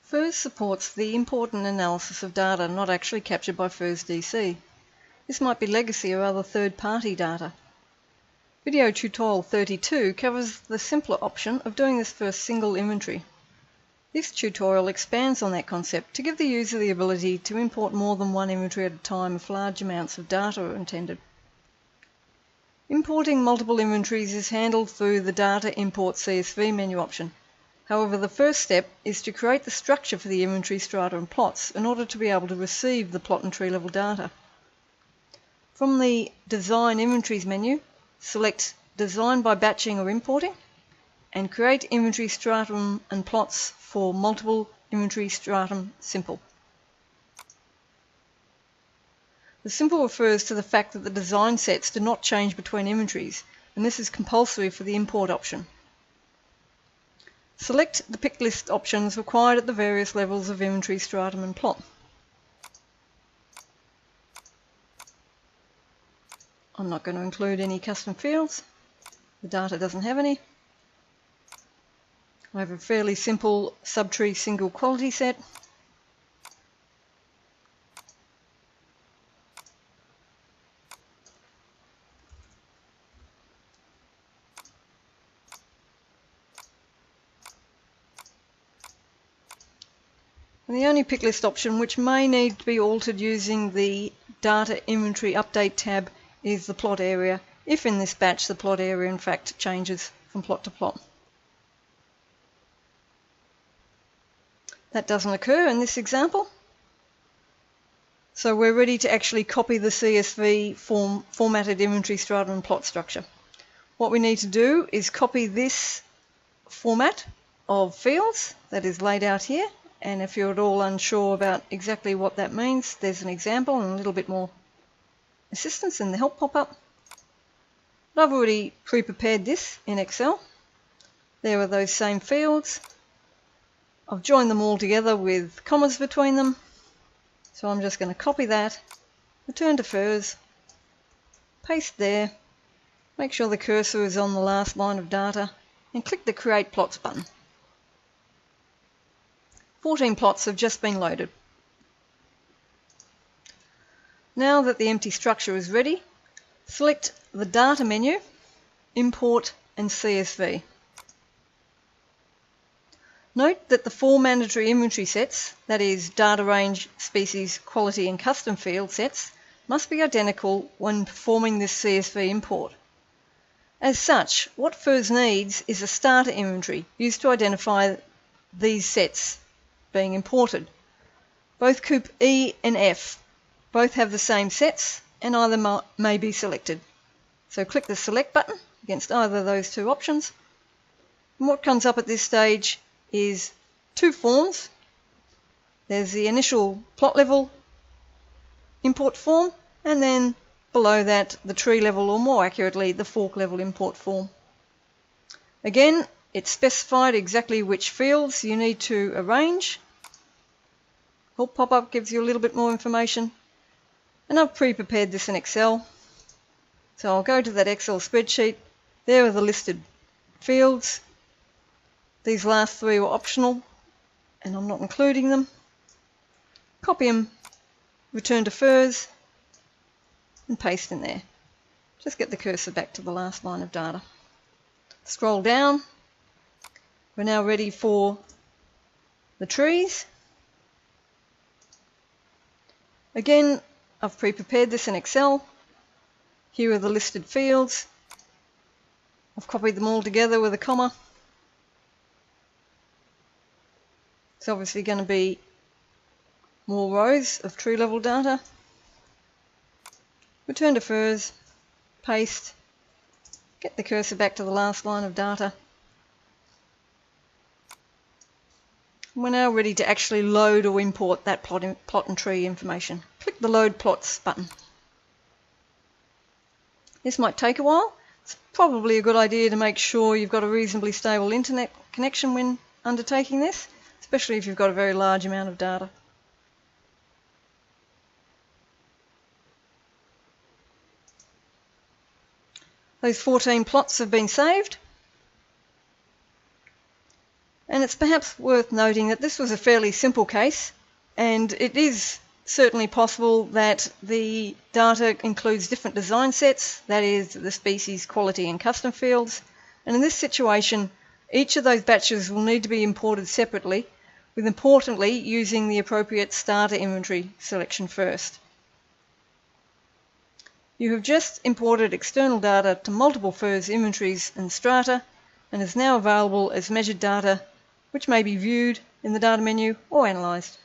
FIRS supports the import and analysis of data not actually captured by FIRS DC. This might be legacy or other third-party data. Video tutorial 32 covers the simpler option of doing this for a single inventory. This tutorial expands on that concept to give the user the ability to import more than one inventory at a time if large amounts of data are intended. Importing multiple inventories is handled through the Data Import CSV menu option. However, the first step is to create the structure for the inventory strata and plots in order to be able to receive the plot and tree level data. From the Design Inventories menu, select Design by Batching or Importing and create inventory stratum and plots for multiple inventory stratum simple. The simple refers to the fact that the design sets do not change between inventories, and this is compulsory for the import option. Select the pick list options required at the various levels of inventory stratum and plot. I'm not going to include any custom fields. The data doesn't have any. I have a fairly simple subtree single quality set. And the only pick list option which may need to be altered using the Data Inventory Update tab is the plot area, if in this batch the plot area in fact changes from plot to plot. That doesn't occur in this example. So we're ready to actually copy the CSV formatted inventory strata and plot structure. What we need to do is copy this format of fields that is laid out here. And if you're at all unsure about exactly what that means, there's an example and a little bit more assistance in the help pop-up. But I've already pre-prepared this in Excel. There are those same fields. I've joined them all together with commas between them. So I'm just going to copy that, return to FIRS, paste there, make sure the cursor is on the last line of data, and click the Create Plots button. 14 plots have just been loaded. Now that the empty structure is ready, select the Data menu, Import and CSV. Note that the four mandatory inventory sets, that is data range, species, quality and custom field sets, must be identical when performing this CSV import. As such, what FIRS needs is a starter inventory used to identify these sets being imported. Both Coop E and F both have the same sets and either may be selected. So click the Select button against either of those two options. And what comes up at this stage is two forms. There's the initial plot level import form, and then below that the tree level, or more accurately the fork level import form. Again, it's specified exactly which fields you need to arrange. Help pop-up gives you a little bit more information, and I've pre-prepared this in Excel. So I'll go to that Excel spreadsheet. There are the listed fields. These last three were optional, and I'm not including them. Copy them, return to FIRS, and paste in there. Just get the cursor back to the last line of data. Scroll down. We're now ready for the trees. Again, I've pre-prepared this in Excel. Here are the listed fields. I've copied them all together with a comma. It's obviously going to be more rows of tree level data. Return to FIRS, paste, get the cursor back to the last line of data. We're now ready to actually load or import that plot and tree information. Click the Load Plots button. This might take a while. It's probably a good idea to make sure you've got a reasonably stable internet connection when undertaking this, especially if you've got a very large amount of data. Those 14 plots have been saved. And it's perhaps worth noting that this was a fairly simple case, and it is certainly possible that the data includes different design sets, that is, the species, quality and custom fields, and in this situation each of those batches will need to be imported separately, with importantly using the appropriate starter inventory selection first. You have just imported external data to multiple FIRS inventories and strata, and is now available as measured data, which may be viewed in the data menu or analysed.